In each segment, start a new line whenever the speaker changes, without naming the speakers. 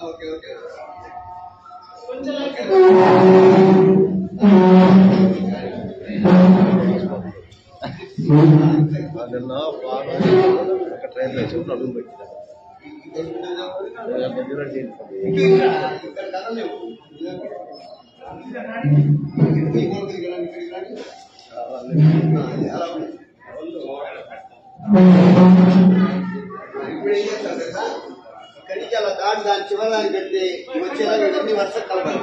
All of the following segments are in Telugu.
ఓకే ఓకే నిన్న ఒక ట్రైన్ లో చూపు అడుగు పెట్టిన ఇక్కడికి అలా దాటి దాని చివరికి పెడితే వచ్చేలా ఇవన్నీ వర్షం కలపాలి.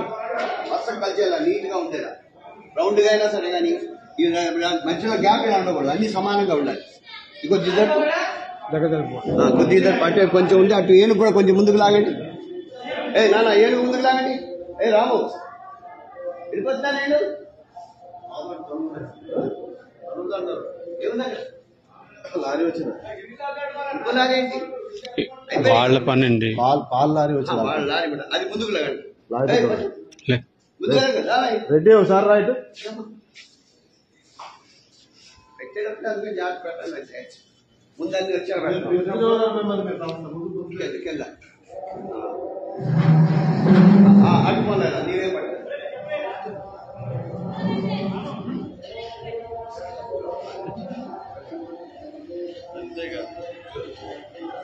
వర్షం కలిసేలా నీట్ గా ఉండేలా రౌండ్ గా అయినా సరే కానీ మధ్యలో గ్యాప్ అయినా ఉండకూడదు, అన్ని సమానంగా ఉండాలి. కొద్దిగా అటు కొంచెం ఉంది, అటు ఏనుగు కూడా కొంచెం ముందుకు లాగండి. నాన్న ఏనుగు ముందుకు లాగండి. రాము వెళ్ళిపోతున్నా నేను లారీ వచ్చిన లాగేంటి
వాళ్ళ పని అండి.
పాలు లారీ వచ్చింది,
లారీ కూడా అది ముందుకు లాగండి.
రెడ్డి ఒకసారి రైట్
పెట్టేటప్పుడు జాగ్రత్త పెట్టాలి. ముందన్నీ వచ్చారు కింద అడుకోలేదా నీవే పట్ట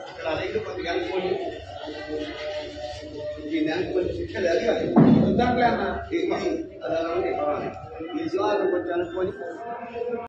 ఇక్కడ రైలు కొద్దిగా అనుకోండి. ఈ నెలకు కొంచెం శిక్షలు అడిగాలి దాంట్లో అన్న ఈ శివాలు కొంచెం అనుకోని